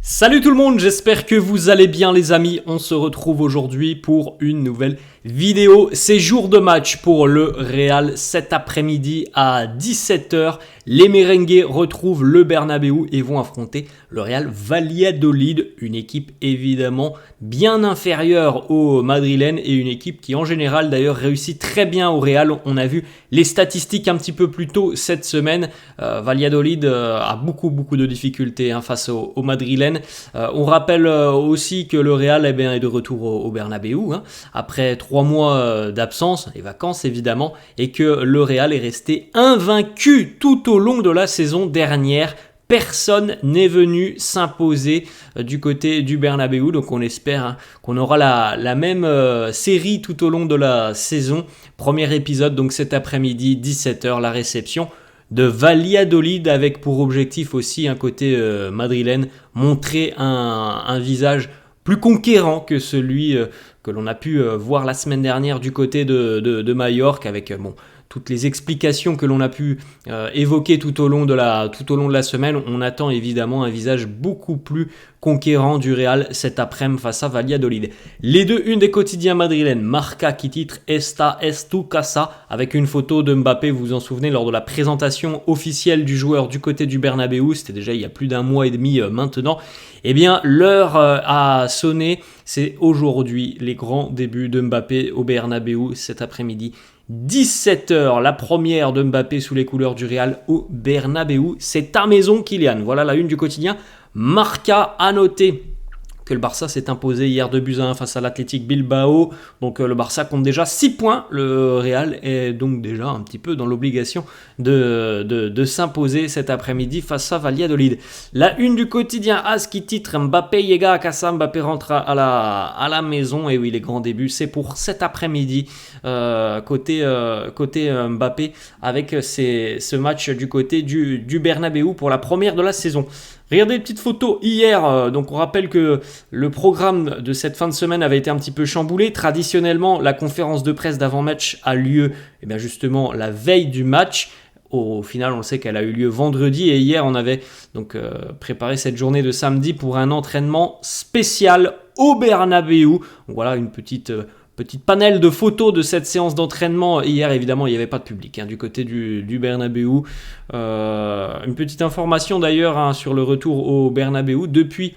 Salut tout le monde, j'espère que vous allez bien les amis. On se retrouve aujourd'hui pour une nouvelle vidéo. C'est jour de match pour le Real cet après-midi à 17h. Les Merengues retrouvent le Bernabéu et vont affronter le Real Valladolid, une équipe évidemment bien inférieure aux Madrilènes et une équipe qui en général d'ailleurs réussit très bien au Real. On a vu les statistiques un petit peu plus tôt cette semaine. Valladolid a beaucoup de difficultés face aux Madrilènes. On rappelle aussi que le Real est de retour au Bernabéu après 3 mois d'absence, les vacances évidemment, et que le Real est resté invaincu tout au long de la saison dernière. Personne n'est venu s'imposer du côté du Bernabéu, donc on espère qu'on aura la même série tout au long de la saison. Premier épisode donc cet après-midi, 17h, la réception de Valladolid, avec pour objectif aussi un côté madrilène, montrer un visage plus conquérant que celui que l'on a pu voir la semaine dernière du côté de Majorque, avec toutes les explications que l'on a pu évoquer tout au long de la semaine. On attend évidemment un visage beaucoup plus conquérant du Real cet après-midi face à Valladolid. Les deux unes des quotidiens madrilènes, Marca qui titre Esta es tu casa, avec une photo de Mbappé, vous vous en souvenez, lors de la présentation officielle du joueur du côté du Bernabéu, c'était déjà il y a plus d'un mois et demi maintenant. Eh bien, l'heure a sonné, c'est aujourd'hui les grands débuts de Mbappé au Bernabéu cet après-midi. 17h, la première de Mbappé sous les couleurs du Real au Bernabéu. C'est ta maison, Kylian. Voilà la une du quotidien. Marca, à noter que le Barça s'est imposé hier 2-1 face à l'Athletic Bilbao. Donc le Barça compte déjà 6 points. Le Real est donc déjà un petit peu dans l'obligation de s'imposer cet après-midi face à Valladolid. La une du quotidien AS qui titre Mbappé llega a casa, Mbappé rentre à la maison. Et oui, les grands débuts, c'est pour cet après-midi côté Mbappé, avec ce match du côté du Bernabéu pour la première de la saison. Regardez les petites photos hier, donc on rappelle que le programme de cette fin de semaine avait été un petit peu chamboulé. Traditionnellement, la conférence de presse d'avant-match a lieu justement la veille du match. Au final, on le sait qu'elle a eu lieu vendredi, et hier on avait donc préparé cette journée de samedi pour un entraînement spécial au Bernabéu. Donc voilà une petite panel de photos de cette séance d'entraînement. Hier, évidemment, il n'y avait pas de public du côté du Bernabéu. Une petite information d'ailleurs sur le retour au Bernabéu. Depuis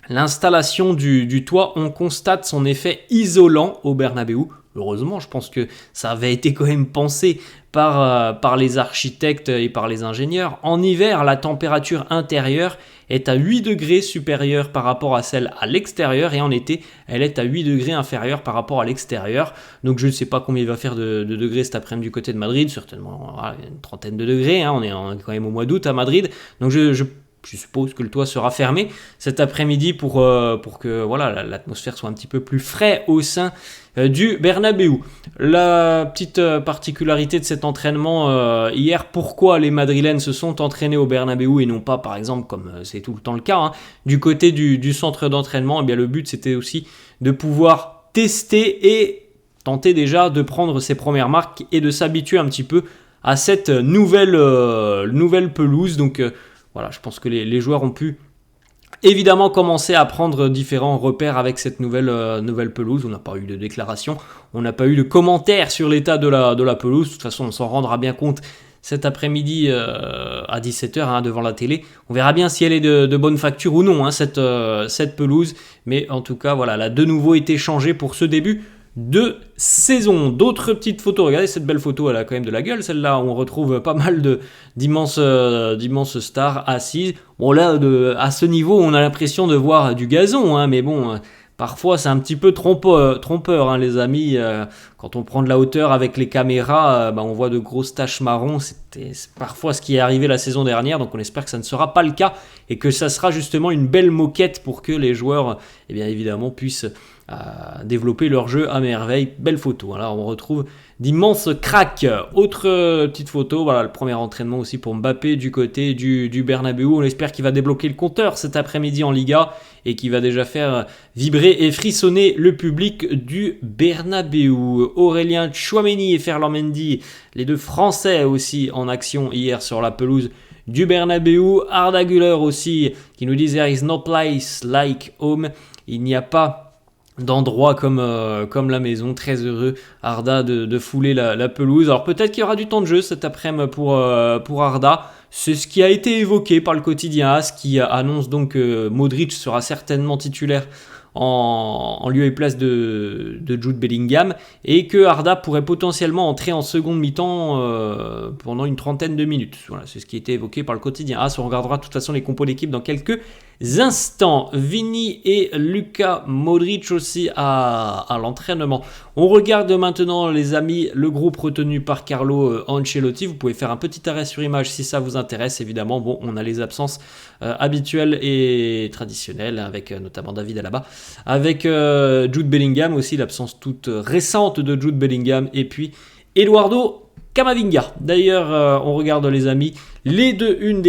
l'installation du toit, on constate son effet isolant au Bernabéu. Heureusement, je pense que ça avait été quand même pensé par les architectes et par les ingénieurs. En hiver, la température intérieure est à 8 degrés supérieure par rapport à celle à l'extérieur, et en été, elle est à 8 degrés inférieure par rapport à l'extérieur. Donc je ne sais pas combien il va faire de degrés cet après-midi du côté de Madrid, certainement une trentaine de degrés, on est quand même au mois d'août à Madrid. Donc je suppose que le toit sera fermé cet après-midi pour que l'atmosphère soit un petit peu plus frais au sein du Bernabéu. La petite particularité de cet entraînement hier, pourquoi les Madrilènes se sont entraînés au Bernabéu et non pas par exemple, comme c'est tout le temps le cas, du côté du centre d'entraînement. Eh bien, le but c'était aussi de pouvoir tester et tenter déjà de prendre ses premières marques et de s'habituer un petit peu à cette nouvelle pelouse. Donc voilà, je pense que les joueurs ont pu évidemment commencer à prendre différents repères avec cette nouvelle pelouse. On n'a pas eu de déclaration, on n'a pas eu de commentaires sur l'état de la pelouse. De toute façon, on s'en rendra bien compte cet après-midi à 17h devant la télé. On verra bien si elle est de bonne facture ou non, cette pelouse. Mais en tout cas, voilà, elle a de nouveau été changée pour ce début de saison. D'autres petites photos, regardez cette belle photo, elle a quand même de la gueule celle-là, on retrouve pas mal d'immenses stars assises. Bon là, à ce niveau, on a l'impression de voir du gazon, mais bon, parfois c'est un petit peu trompeur les amis. Quand on prend de la hauteur avec les caméras, on voit de grosses taches marron. C'est parfois ce qui est arrivé la saison dernière, donc on espère que ça ne sera pas le cas et que ça sera justement une belle moquette pour que les joueurs évidemment puissent développer leur jeu à merveille. Belle photo, là on retrouve d'immenses cracks. Autre petite photo, voilà le premier entraînement aussi pour Mbappé du côté du Bernabéu. On espère qu'il va débloquer le compteur cet après-midi en Liga et qu'il va déjà faire vibrer et frissonner le public du Bernabéu. Aurélien Tchouaméni et Ferland Mendy, les deux Français aussi en action hier sur la pelouse du Bernabéu. Arda Güler aussi qui nous dit There is no place like home. Il n'y a pas d'endroit comme la maison. Très heureux Arda de fouler la pelouse. Alors peut-être qu'il y aura du temps de jeu cet après-midi pour Arda. C'est ce qui a été évoqué par le quotidien AS qui annonce donc que Modric sera certainement titulaire en lieu et place de Jude Bellingham et que Arda pourrait potentiellement entrer en seconde mi-temps pendant une trentaine de minutes. Voilà, c'est ce qui a été évoqué par le quotidien AS. On regardera de toute façon les compos d'équipe dans quelques instants. Vini et Luka Modric aussi à l'entraînement. On regarde maintenant les amis le groupe retenu par Carlo Ancelotti. Vous pouvez faire un petit arrêt sur image si ça vous intéresse évidemment. Bon, on a les absences habituelles et traditionnelles avec notamment David Alaba, avec Jude Bellingham aussi, l'absence toute récente de Jude Bellingham et puis Eduardo Camavinga. D'ailleurs, on regarde les amis les deux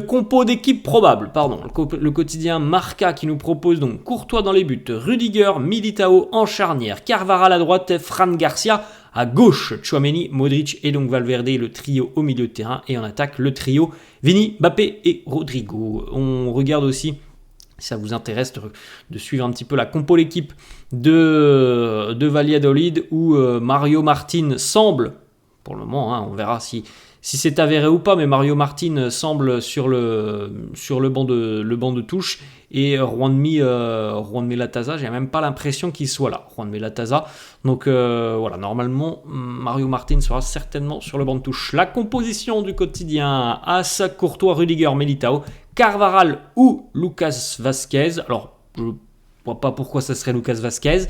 compos d'équipe probables, le quotidien Marca qui nous propose donc Courtois dans les buts, Rudiger, Militao en charnière, Carvajal à droite, Fran Garcia à gauche, Tchouaméni, Modric et donc Valverde, le trio au milieu de terrain, et en attaque le trio Vini, Mbappé et Rodrigo. On regarde aussi, si ça vous intéresse de suivre un petit peu la compo l'équipe de Valladolid où Mario Martin semble, pour le moment, on verra si c'est avéré ou pas, mais Mario Martin semble sur le banc de touche et Juanmi Latasa, j'ai même pas l'impression qu'il soit là, Juanmi Latasa. Donc voilà, normalement Mario Martin sera certainement sur le banc de touche. La composition du quotidien AS, Courtois, Rudiger, Militao, Carvajal ou Lucas Vazquez. Alors je vois pas pourquoi ça serait Lucas Vazquez,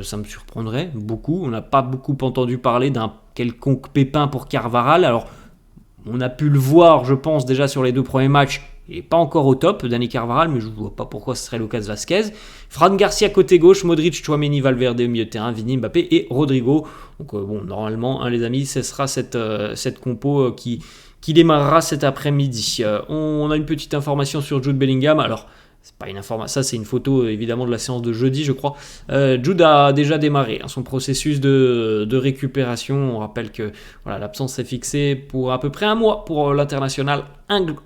ça me surprendrait beaucoup. On n'a pas beaucoup entendu parler d'un quelconque pépin pour Carvajal. Alors on a pu le voir, je pense, déjà sur les 2 premiers matchs. Il n'est pas encore au top, Dani Carvajal, mais je ne vois pas pourquoi ce serait Lucas Vazquez. Fran Garcia côté gauche, Modric, Tchouaméni, Valverde au milieu de terrain, Vini, Mbappé et Rodrigo. Donc bon, normalement, les amis, ce sera cette compo qui démarrera cet après-midi. On a une petite information sur Jude Bellingham. Alors, c'est pas une information, ça c'est une photo évidemment de la séance de jeudi, je crois. Jude a déjà démarré son processus de récupération. On rappelle que voilà, l'absence est fixée pour à peu près un mois pour l'international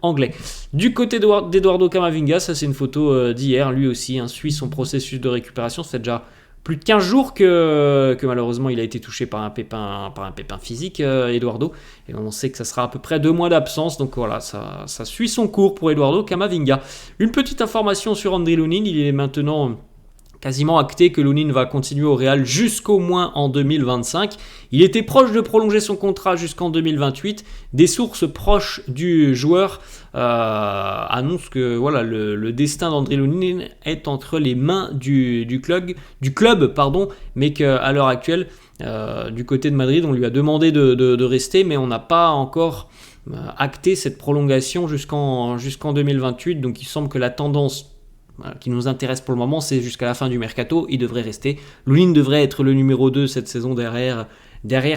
anglais. Du côté d'Eduardo Camavinga, ça c'est une photo d'hier. Lui aussi suit son processus de récupération. Ça fait déjà plus de 15 jours que malheureusement il a été touché par un pépin physique, Eduardo. Et on sait que ça sera à peu près 2 mois d'absence. Donc voilà, ça suit son cours pour Eduardo Camavinga. Une petite information sur Andriy Lunin. Il est maintenant quasiment acté que Lunin va continuer au Real jusqu'au moins en 2025. Il était proche de prolonger son contrat jusqu'en 2028. Des sources proches du joueur annoncent que voilà, le destin d'Andriy Lunin est entre les mains du club, mais qu'à l'heure actuelle, du côté de Madrid, on lui a demandé de rester, mais on n'a pas encore acté cette prolongation jusqu'en 2028. Donc il semble que la tendance qui nous intéresse pour le moment, c'est jusqu'à la fin du mercato, il devrait rester. Lunin devrait être le numéro 2 cette saison derrière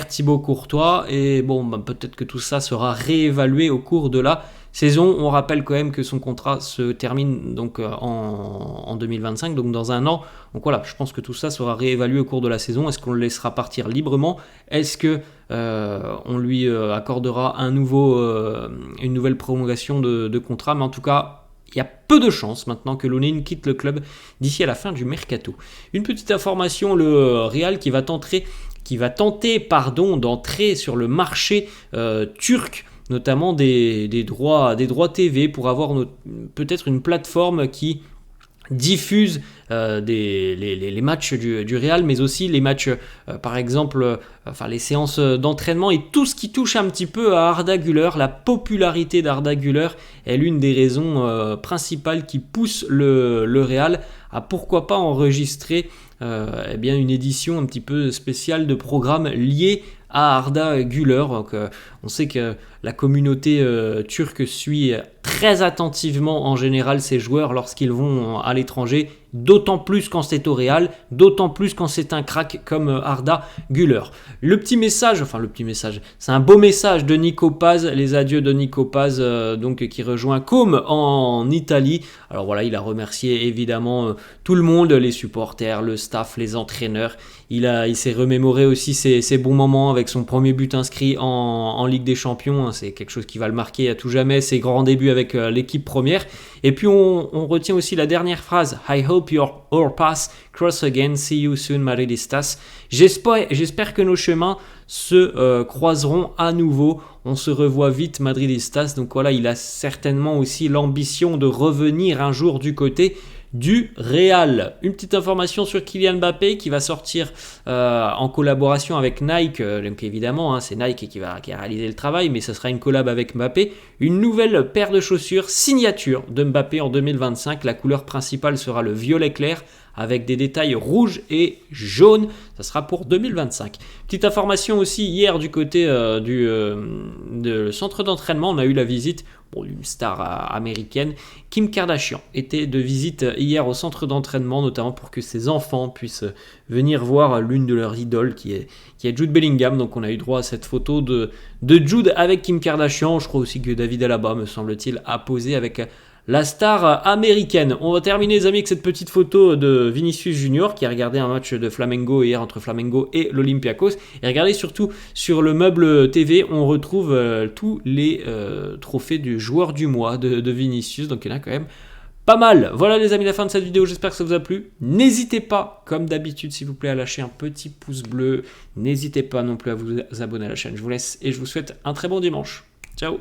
Thibaut Courtois, et bon, peut-être que tout ça sera réévalué au cours de la saison. On rappelle quand même que son contrat se termine donc en 2025, donc dans un an. Donc voilà, je pense que tout ça sera réévalué au cours de la saison. Est-ce qu'on le laissera partir librement ? Est-ce que on lui accordera une nouvelle prolongation de contrat ? Mais en tout cas, il y a peu de chances maintenant que Lunin quitte le club d'ici à la fin du mercato. Une petite information, le Real qui va tenter d'entrer sur le marché turc, notamment des droits TV, pour avoir peut-être une plateforme qui diffuse les matchs du Real, mais aussi les matchs, par exemple, les séances d'entraînement et tout ce qui touche un petit peu à Arda Güler. La popularité d'Arda Güler est l'une des raisons principales qui pousse le Real à pourquoi pas enregistrer une édition un petit peu spéciale de programme lié à Arda Güler. Donc, on sait que la communauté turque suit très attentivement en général ces joueurs lorsqu'ils vont à l'étranger. d'autant plus quand c'est au Real, d'autant plus quand c'est un crack comme Arda Güler. Le petit message, c'est un beau message de Nico Paz, les adieux de Nico Paz, donc qui rejoint Côme en Italie. Alors voilà, il a remercié évidemment tout le monde, les supporters, le staff, les entraîneurs. Il s'est remémoré aussi ses bons moments avec son premier but inscrit en Ligue des Champions. C'est quelque chose qui va le marquer à tout jamais, ses grands débuts avec l'équipe première. Et puis on retient aussi la dernière phrase, I hope your paths cross again, see you soon Madridistas. J'espère que nos chemins se croiseront à nouveau. On se revoit vite Madridistas. Donc voilà, il a certainement aussi l'ambition de revenir un jour du côté du Real. Une petite information sur Kylian Mbappé qui va sortir en collaboration avec Nike. Donc évidemment, c'est Nike qui a réalisé le travail, mais ce sera une collab avec Mbappé. Une nouvelle paire de chaussures signature de Mbappé en 2025. La couleur principale sera le violet clair avec des détails rouges et jaunes. Ça sera pour 2025. Petite information aussi, hier du côté du centre d'entraînement, on a eu la visite d'une star américaine. Kim Kardashian était de visite hier au centre d'entraînement, notamment pour que ses enfants puissent venir voir l'une de leurs idoles qui est Jude Bellingham. Donc on a eu droit à cette photo de Jude avec Kim Kardashian. Je crois aussi que David Alaba, me semble-t-il, a posé avec la star américaine. On va terminer les amis avec cette petite photo de Vinicius Junior qui a regardé un match de Flamengo hier entre Flamengo et l'Olympiakos. Et regardez surtout sur le meuble TV, on retrouve tous les trophées du joueur du mois de Vinicius. Donc il y en a quand même pas mal. Voilà les amis, la fin de cette vidéo, j'espère que ça vous a plu. N'hésitez pas, comme d'habitude, s'il vous plaît, à lâcher un petit pouce bleu. N'hésitez pas non plus à vous abonner à la chaîne. Je vous laisse et je vous souhaite un très bon dimanche. Ciao.